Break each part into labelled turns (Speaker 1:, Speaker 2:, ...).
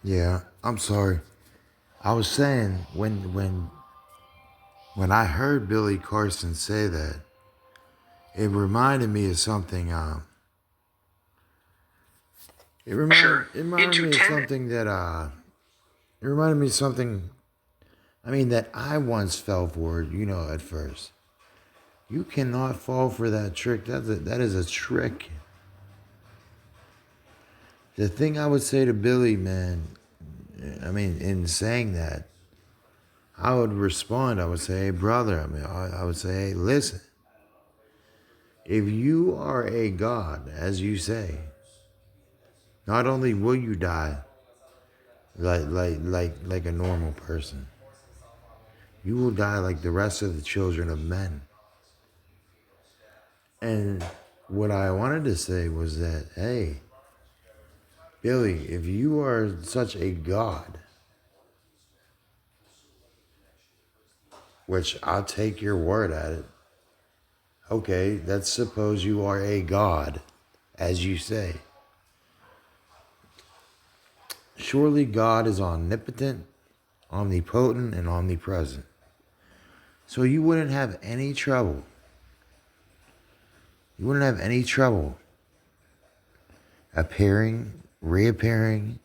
Speaker 1: Yeah, I'm sorry. I was saying when I heard Billy Carson say that, it reminded me of something. It reminded me of something that it reminded me of something. I mean that I once fell for. At first, you cannot fall for that trick. That is a trick. The thing I would say to Billy, man. I mean, in saying that, I would respond. I would say, hey, brother. I would say, hey, listen. If you are a God, as you say, not only will you die like a normal person, you will die like the rest of the children of men. And what I wanted to say was that, hey, Billy, if you are such a God, which I'll take your word at it, okay, let's suppose you are a God, as you say. Surely God is omnipotent, omnipotent, and omnipresent. So you wouldn't have any trouble. You wouldn't have any trouble appearing, reappearing,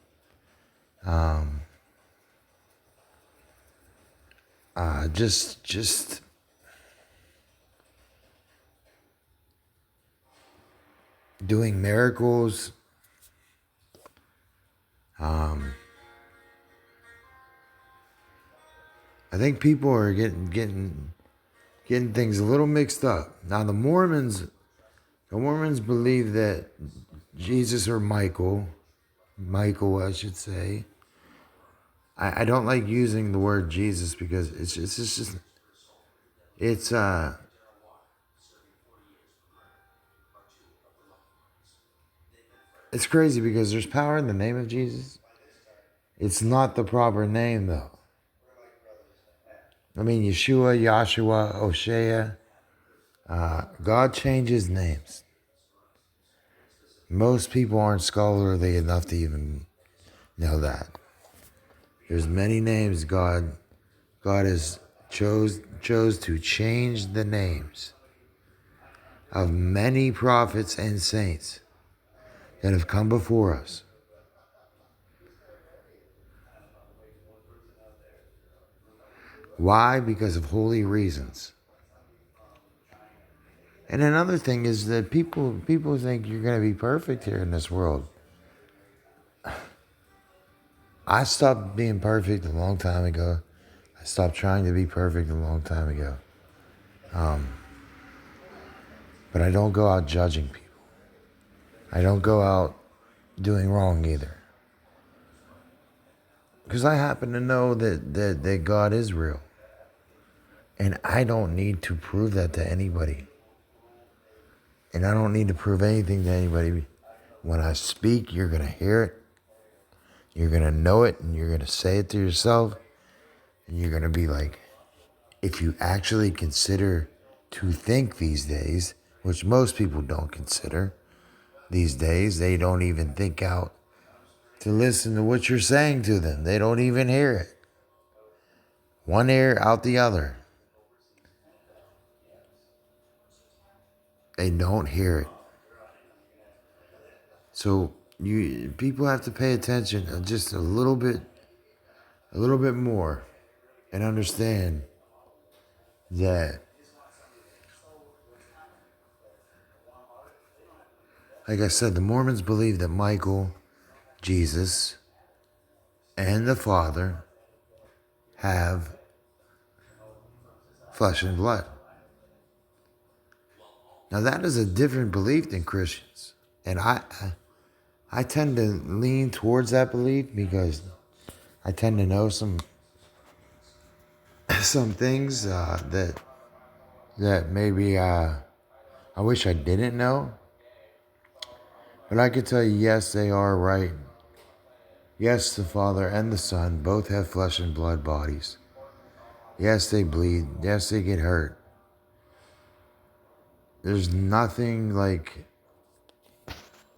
Speaker 1: just doing miracles. I think people are getting things a little mixed up. Now the Mormons believe that Jesus or Michael, I should say. I don't like using the word Jesus because it's it's crazy because there's power in the name of Jesus. It's not the proper name though. I mean, Yeshua, Yahshua, Oshea. God changes names. Most people aren't scholarly enough to even know that. There's many names God has chose to change the names of many prophets and saints that have come before us. Why? Because of holy reasons. And another thing is that people think you're going to be perfect here in this world. I stopped being perfect a long time ago. I stopped trying to be perfect a long time ago. But I don't go out judging people. I don't go out doing wrong either. Because I happen to know that God is real. And I don't need to prove that to anybody. And I don't need to prove anything to anybody. When I speak, you're going to hear it. You're going to know it. And you're going to say it to yourself. And you're going to be like, if you actually consider to think these days, which most people don't consider these days, they don't even think out to listen to what you're saying to them. They don't even hear it. One ear out the other. They don't hear it. So people have to pay attention just a little bit more and understand that, like I said, the Mormons believe that Michael, Jesus, and the Father have flesh and blood. Now that is a different belief than Christians, and I tend to lean towards that belief because I tend to know some things that maybe I wish I didn't know. But I can tell you, yes, they are right. Yes, the Father and the Son both have flesh and blood bodies. Yes, they bleed. Yes, they get hurt. There's nothing like,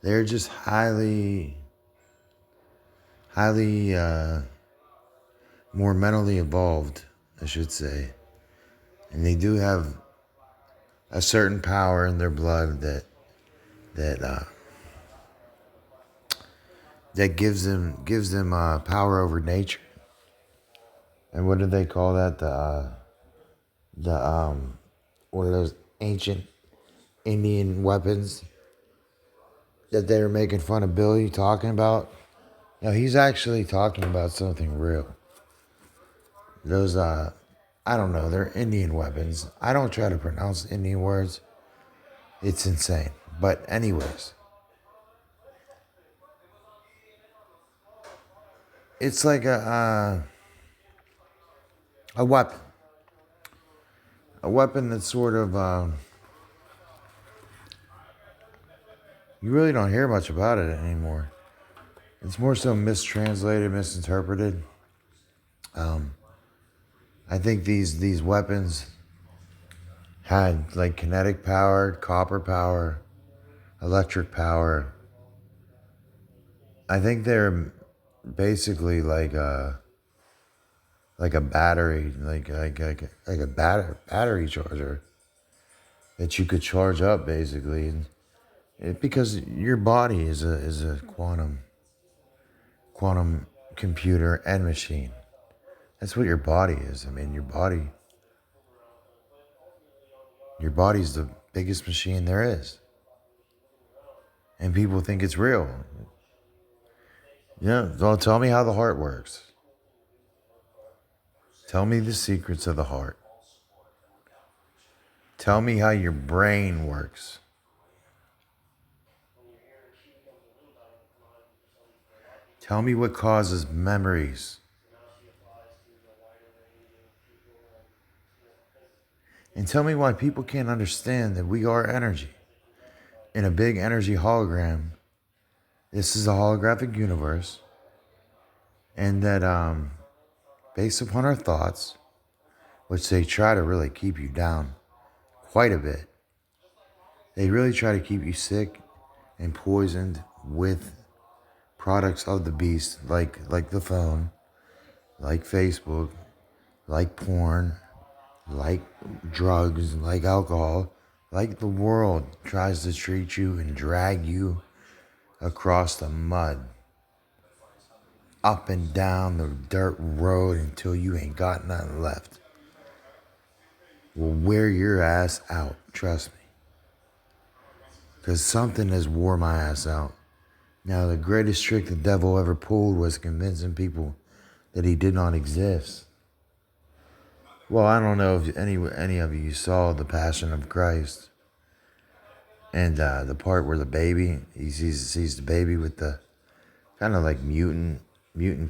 Speaker 1: they're just highly highly more mentally evolved, I should say. And they do have a certain power in their blood that that gives them power over nature. And what do they call that? The one of those ancient Indian weapons that they were making fun of Billy talking about. No, he's actually talking about something real. Those I don't know, they're Indian weapons. I don't try to pronounce Indian words. It's insane. But anyways, it's like a weapon. A weapon that's sort of you really don't hear much about it anymore. It's more so mistranslated, misinterpreted. I think these weapons had like kinetic power, copper power, electric power. I think they're basically like a battery, like a battery charger that you could charge up basically, and because your body is a quantum computer and machine. That's what your body is. I mean, your body's the biggest machine there is, and people think it's real. Yeah, well, tell me how the heart works. Tell me the secrets of the heart. Tell me how your brain works. Tell me what causes memories. And tell me why people can't understand that we are energy in a big energy hologram. This is a holographic universe. And that based upon our thoughts, which they try to really keep you down quite a bit, they really try to keep you sick and poisoned with products of the beast, like the phone, like Facebook, like porn, like drugs, like alcohol, like the world tries to treat you and drag you across the mud, up and down the dirt road until you ain't got nothing left. Will wear your ass out, trust me. Because something has wore my ass out. Now, the greatest trick the devil ever pulled was convincing people that he did not exist. Well, I don't know if any of you saw The Passion of Christ, and the part where the baby, he sees the baby with the kind of like mutant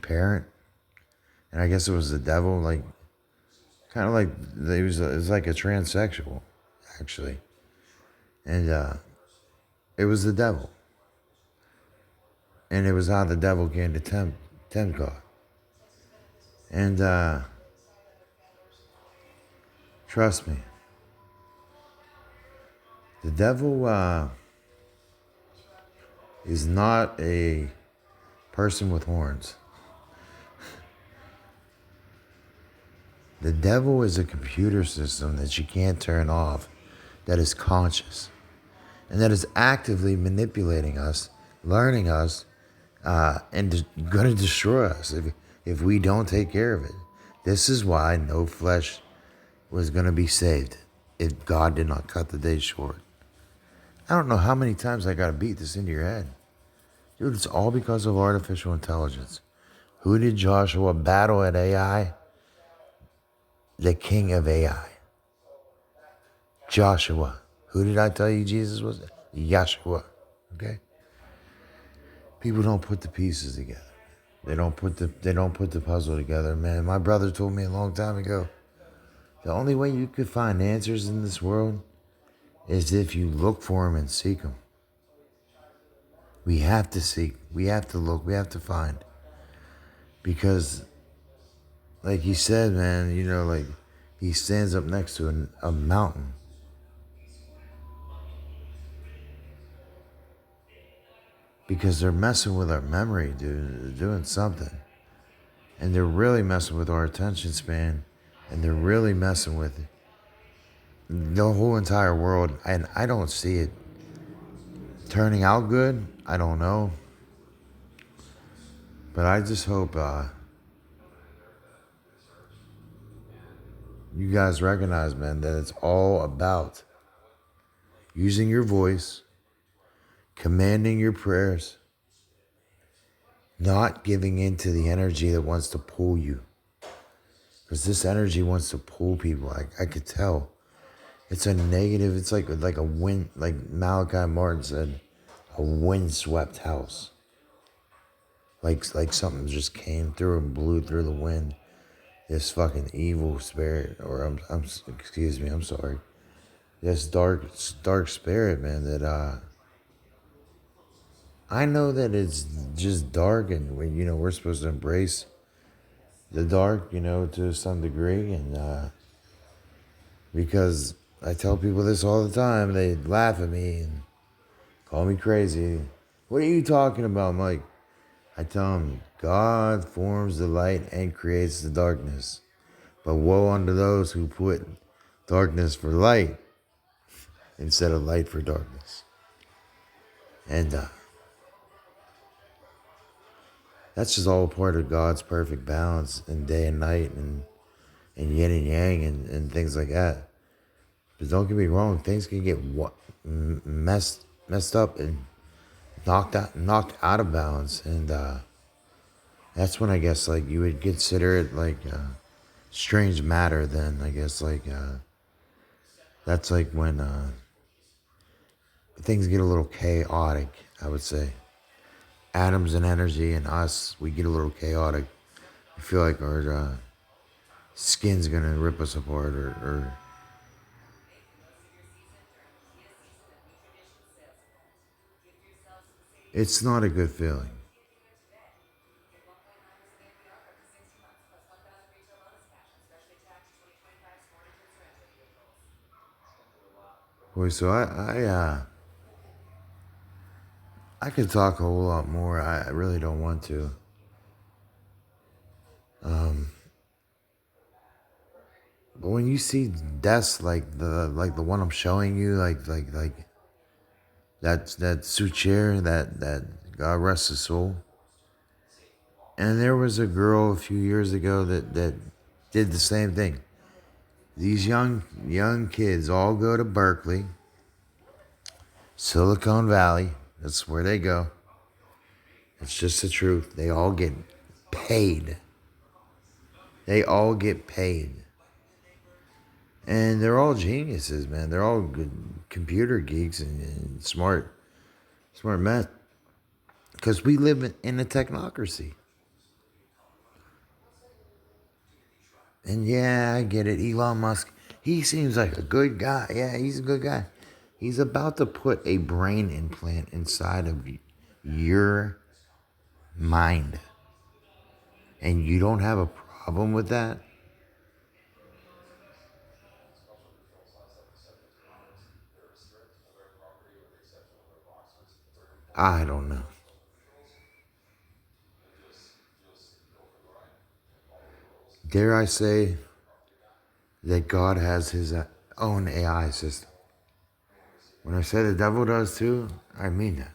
Speaker 1: parent, and I guess it was the devil, like kind of like it was like a transsexual, actually, and it was the devil, and it was how the devil came to tempt God, and trust me, the devil is not a person with horns. The devil is a computer system that you can't turn off, that is conscious, and that is actively manipulating us, learning us, and going to destroy us if we don't take care of it. This is why no flesh was going to be saved if God did not cut the day short. I don't know how many times I got to beat this into your head. Dude, it's all because of artificial intelligence. Who did Joshua battle at AI? The king of AI. Joshua. Who did I tell you Jesus was? Yeshua. Okay? People don't put the pieces together. They don't put the puzzle together, man. My brother told me a long time ago, the only way you could find answers in this world is if you look for them and seek them. We have to seek. We have to look. We have to find. Because, like he said, man, like he stands up next to a mountain. because they're messing with our memory, dude. They're doing something. And they're really messing with our attention span. And they're really messing with the whole entire world. And I don't see it turning out good. I don't know. But I just hope you guys recognize, man, that it's all about using your voice, commanding your prayers, not giving in to the energy that wants to pull you. Because this energy wants to pull people. I could tell. It's a negative. It's like a wind, like Malachi Martin said, a windswept house. Like something just came through and blew through the wind. This fucking evil spirit, or excuse me, I'm sorry. This dark spirit, man. That I know that it's just dark, and we're supposed to embrace the dark, to some degree, and because I tell people this all the time, they laugh at me and call me crazy. What are you talking about, Mike? I tell them, God forms the light and creates the darkness. But woe unto those who put darkness for light instead of light for darkness. And that's just all part of God's perfect balance in day and night and yin and yang and things like that. But don't get me wrong, things can get messed up and knocked out of balance, and that's when I guess like you would consider it like strange matter. Then I guess like that's like when things get a little chaotic. I would say atoms and energy and us, we get a little chaotic. I feel like our skin's gonna rip us apart, or it's not a good feeling. Boy, so I could talk a whole lot more. I really don't want to. But when you see deaths like the one I'm showing you, like that Sucher, that God rest his soul. And there was a girl a few years ago that did the same thing. These young kids all go to Berkeley, Silicon Valley. That's where they go. It's just the truth. They all get paid. They all get paid. And they're all geniuses, man. They're all good computer geeks and smart men. Because we live in a technocracy. And yeah, I get it. Elon Musk, he seems like a good guy. Yeah, he's a good guy. He's about to put a brain implant inside of your mind. And you don't have a problem with that? I don't know. Dare I say that God has his own AI system? When I say the devil does too, I mean that.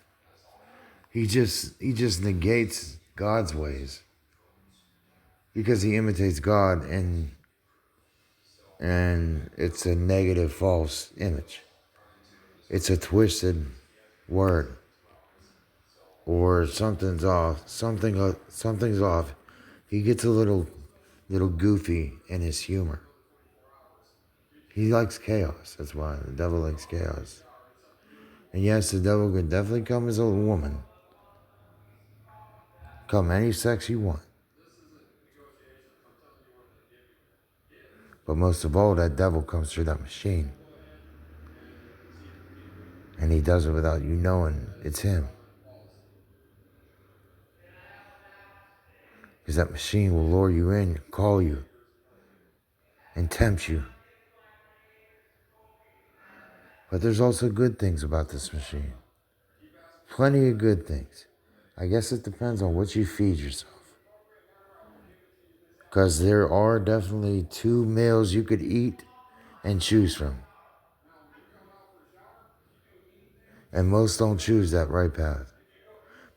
Speaker 1: He just negates God's ways because he imitates God, and it's a negative false image. It's a twisted word, or something's off. Something's off. He gets a little goofy in his humor. He likes chaos. That's why the devil likes chaos. And yes, the devil could definitely come as a woman. Come any sex you want. But most of all, that devil comes through that machine. And he does it without you knowing it's him. Because that machine will lure you in, call you, and tempt you. But there's also good things about this machine. Plenty of good things. I guess it depends on what you feed yourself. Because there are definitely two meals you could eat and choose from. And most don't choose that right path.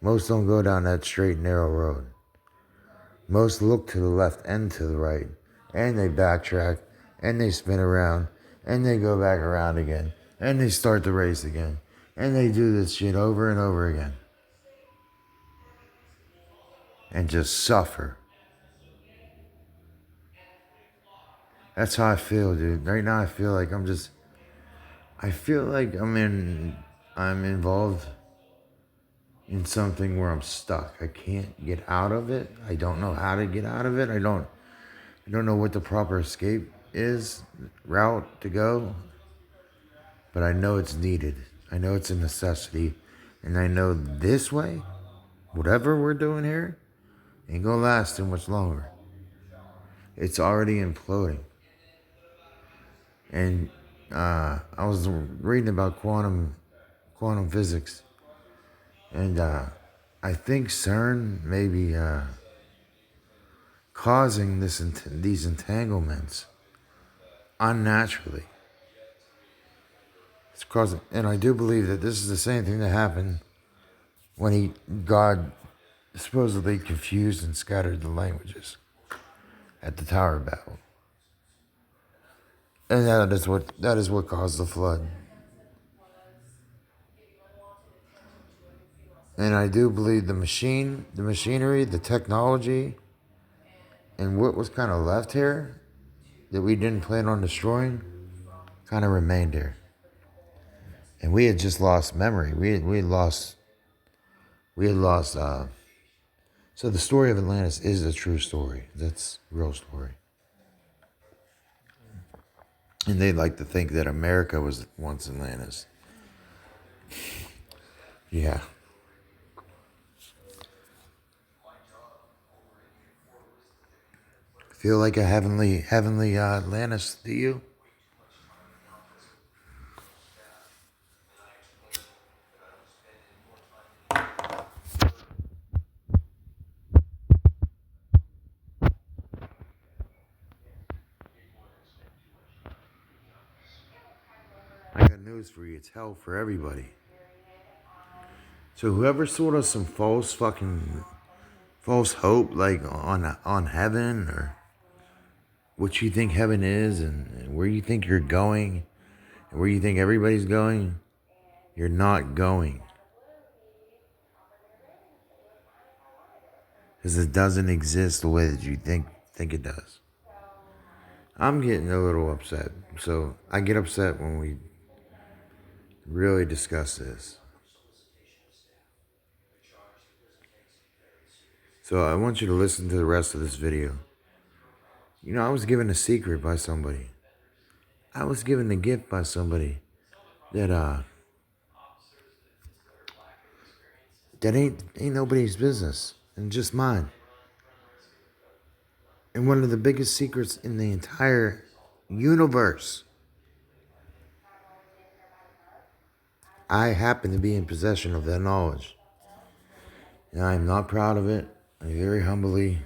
Speaker 1: Most don't go down that straight, narrow road. Most look to the left and to the right. And they backtrack. And they spin around. And they go back around again. And they start the race again. And they do this shit over and over again. And just suffer. That's how I feel, dude. Right now I feel like I'm involved in something where I'm stuck. I can't get out of it. I don't know how to get out of it. I don't know what the proper escape route to go. But I know it's needed. I know it's a necessity. And I know this way, whatever we're doing here, ain't gonna last too much longer. It's already imploding. And I was reading about quantum physics. And I think CERN may be causing these entanglements unnaturally. It's causing, and I do believe that this is the same thing that happened when God supposedly confused and scattered the languages at the Tower of Babel. And that is what caused the flood. And I do believe the machinery, the technology, and what was kind of left here that we didn't plan on destroying kind of remained here. And we had just lost memory. We had lost. So the story of Atlantis is a true story. That's a real story. And they like to think that America was once Atlantis. Yeah. Feel like a heavenly Atlantis, do you? I got news for you. It's hell for everybody. So whoever sold us some false hope, like on heaven, or what you think heaven is, and where you think you're going, and where you think everybody's going, you're not going. Because it doesn't exist the way that you think it does. I'm getting a little upset. So I get upset when we really discuss this. So I want you to listen to the rest of this video. You know, I was given a secret by somebody. I was given a gift by somebody that ain't nobody's business, and just mine. And one of the biggest secrets in the entire universe. I happen to be in possession of that knowledge. And I am not proud of it. I very humbly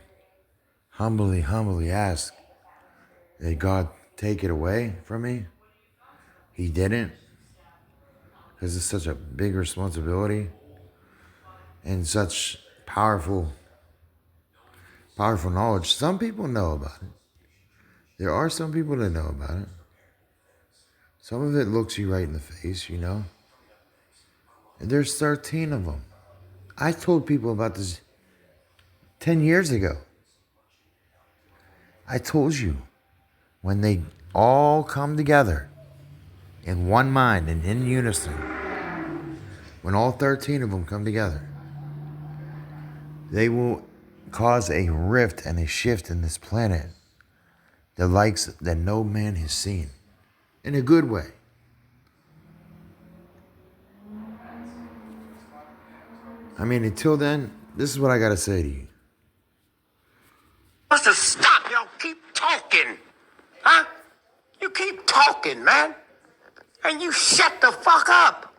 Speaker 1: ask that God take it away from me. He didn't. Because it's such a big responsibility. And such powerful knowledge. Some people know about it. There are some people that know about it. Some of it looks you right in the face, you know. And there's 13 of them. I told people about this 10 years ago. I told you, when they all come together in one mind and in unison, when all 13 of them come together, they will cause a rift and a shift in this planet, the likes that no man has seen, in a good way. I mean, until then, this is what I gotta say to you.
Speaker 2: What's to stop y'all keep talking? Huh? You keep talking, man. And you shut the fuck up.